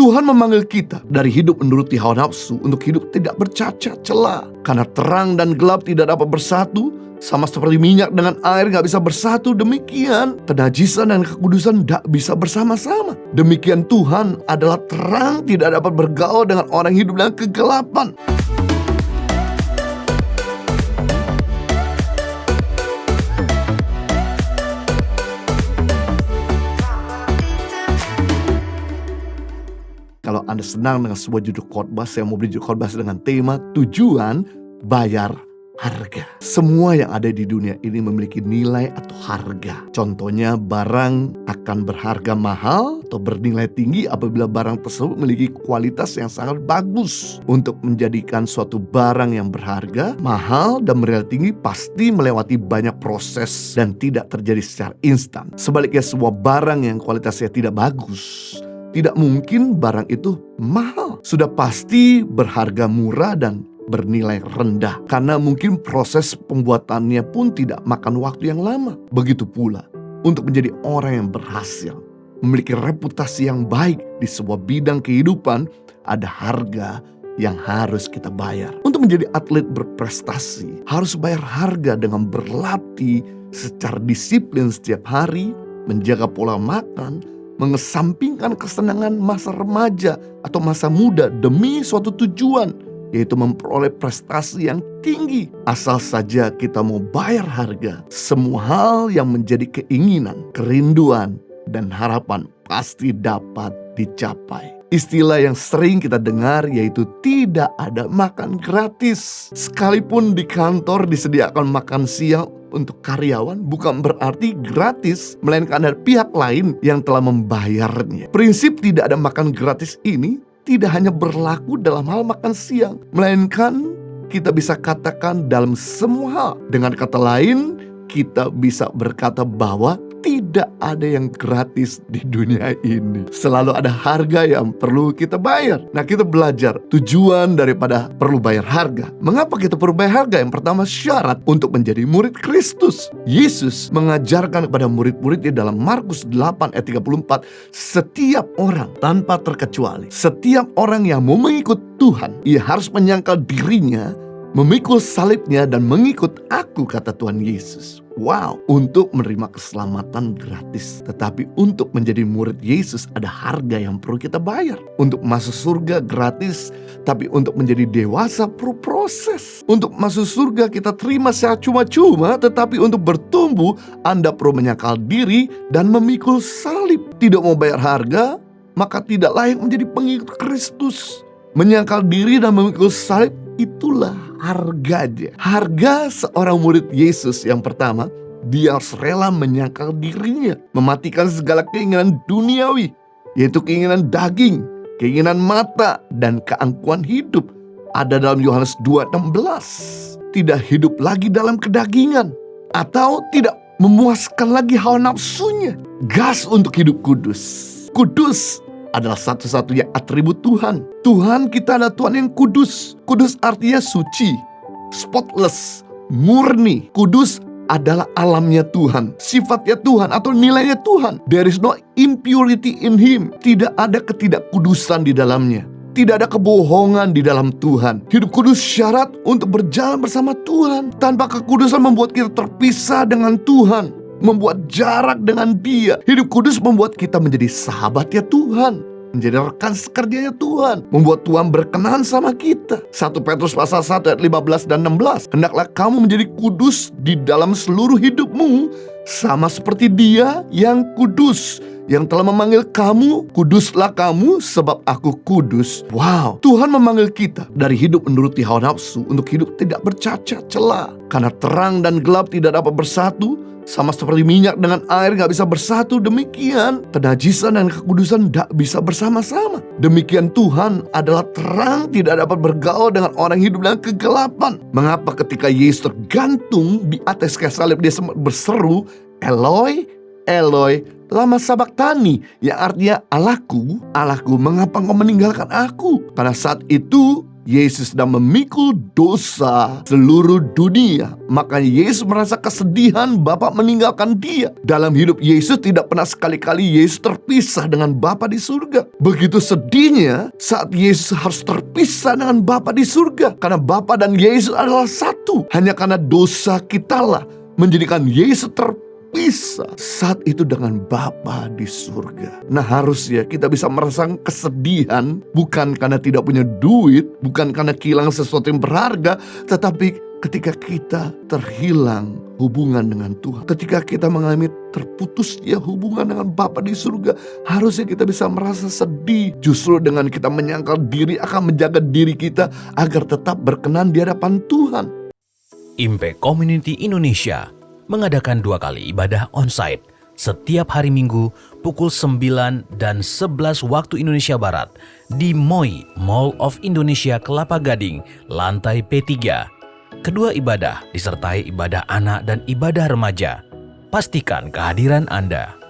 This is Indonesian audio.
Tuhan memanggil kita dari hidup menuruti hawa nafsu untuk hidup tidak bercacat celah. Karena terang dan gelap tidak dapat bersatu, sama seperti minyak dengan air gak bisa bersatu, demikian kenajisan dan kekudusan tak bisa bersama-sama. Demikian Tuhan adalah terang, tidak dapat bergaul dengan orang hidup dalam kegelapan. Kalau Anda senang dengan sebuah judul khotbah, saya mau beri judul khotbah dengan tema tujuan bayar harga. Semua yang ada di dunia ini memiliki nilai atau harga. Contohnya barang akan berharga mahal atau bernilai tinggi apabila barang tersebut memiliki kualitas yang sangat bagus. Untuk menjadikan suatu barang yang berharga, mahal, dan bernilai tinggi pasti melewati banyak proses dan tidak terjadi secara instan. Sebaliknya sebuah barang yang kualitasnya tidak bagus, tidak mungkin barang itu mahal. Sudah pasti berharga murah dan bernilai rendah. Karena mungkin proses pembuatannya pun tidak makan waktu yang lama. Begitu pula untuk menjadi orang yang berhasil, memiliki reputasi yang baik di sebuah bidang kehidupan, ada harga yang harus kita bayar. Untuk menjadi atlet berprestasi, harus bayar harga dengan berlatih secara disiplin setiap hari, menjaga pola makan, mengesampingkan kesenangan masa remaja atau masa muda demi suatu tujuan, yaitu memperoleh prestasi yang tinggi. Asal saja kita mau bayar harga, semua hal yang menjadi keinginan, kerinduan, dan harapan pasti dapat dicapai. Istilah yang sering kita dengar yaitu tidak ada makan gratis. Sekalipun di kantor disediakan makan siang untuk karyawan, bukan berarti gratis, melainkan ada pihak lain yang telah membayarnya. Prinsip tidak ada makan gratis ini tidak hanya berlaku dalam hal makan siang, melainkan kita bisa katakan dalam semua hal. Dengan kata lain, kita bisa berkata bahwa tidak ada yang gratis di dunia ini. Selalu ada harga yang perlu kita bayar. Nah, kita belajar tujuan daripada perlu bayar harga. Mengapa kita perlu bayar harga? Yang pertama, syarat untuk menjadi murid Kristus. Yesus mengajarkan kepada murid-muridnya dalam Markus 8 ayat 34, setiap orang tanpa terkecuali, setiap orang yang mau mengikut Tuhan, ia harus menyangkal dirinya, memikul salibnya, dan mengikut aku, kata Tuhan Yesus. Wow, untuk menerima keselamatan gratis. Tetapi untuk menjadi murid Yesus ada harga yang perlu kita bayar. Untuk masuk surga gratis, tapi untuk menjadi dewasa perlu proses. Untuk masuk surga kita terima secara cuma-cuma, tetapi untuk bertumbuh Anda perlu menyangkal diri dan memikul salib. Tidak mau bayar harga, maka tidak layak menjadi pengikut Kristus. Menyangkal diri dan memikul salib, itulah harganya. Harga seorang murid Yesus yang pertama, dia harus rela menyangkal dirinya, mematikan segala keinginan duniawi, yaitu keinginan daging, keinginan mata, dan keangkuhan hidup. Ada dalam Yohanes 2:16. Tidak hidup lagi dalam kedagingan, atau tidak memuaskan lagi hawa nafsunya. Gas untuk hidup kudus. Kudus adalah satu-satunya atribut Tuhan. Tuhan kita adalah Tuhan yang kudus. Kudus artinya suci, spotless, murni. Kudus adalah alamnya Tuhan, sifatnya Tuhan atau nilainya Tuhan. There is no impurity in Him. Tidak ada ketidakkudusan di dalamnya. Tidak ada kebohongan di dalam Tuhan. Hidup kudus syarat untuk berjalan bersama Tuhan. Tanpa kekudusan membuat kita terpisah dengan Tuhan, membuat jarak dengan Dia. Hidup kudus membuat kita menjadi sahabatnya Tuhan, menjadi rekan sekerjanya Tuhan, membuat Tuhan berkenan sama kita. 1 Petrus pasal 1 ayat 15 dan 16. Hendaklah kamu menjadi kudus di dalam seluruh hidupmu, sama seperti Dia yang kudus, yang telah memanggil kamu. Kuduslah kamu sebab aku kudus. Wow, Tuhan memanggil kita dari hidup menuruti hawa nafsu untuk hidup tidak bercacat celah. Karena terang dan gelap tidak dapat bersatu, sama seperti minyak dengan air gak bisa bersatu, demikian kenajisan dan kekudusan gak bisa bersama-sama. Demikian Tuhan adalah terang, tidak dapat bergaul dengan orang hidup dalam kegelapan. Mengapa ketika Yesus tergantung di atas kayu salib dia sempat berseru, Eloi, Eloi, lama sabachthani, yang artinya Allahku, Allahku, mengapa engkau meninggalkan aku? Pada saat itu Yesus sedang memikul dosa seluruh dunia. Makanya Yesus merasa kesedihan Bapa meninggalkan dia. Dalam hidup Yesus tidak pernah sekali-kali Yesus terpisah dengan Bapa di surga. Begitu sedihnya saat Yesus harus terpisah dengan Bapa di surga. Karena Bapa dan Yesus adalah satu. Hanya karena dosa kitalah menjadikan Yesus terpisah saat itu dengan Bapa di surga. Nah, harusnya kita bisa merasakan kesedihan bukan karena tidak punya duit, bukan karena kehilangan sesuatu yang berharga, tetapi ketika kita terhilang hubungan dengan Tuhan, ketika kita mengalami terputusnya hubungan dengan Bapa di surga, harusnya kita bisa merasa sedih. Justru dengan kita menyangkal diri akan menjaga diri kita agar tetap berkenan di hadapan Tuhan. Impact Community Indonesia mengadakan 2 kali ibadah onsite setiap hari Minggu pukul 9 dan 11 waktu Indonesia Barat di MOI Mall of Indonesia Kelapa Gading, lantai P3. Kedua ibadah disertai ibadah anak dan ibadah remaja. Pastikan kehadiran Anda.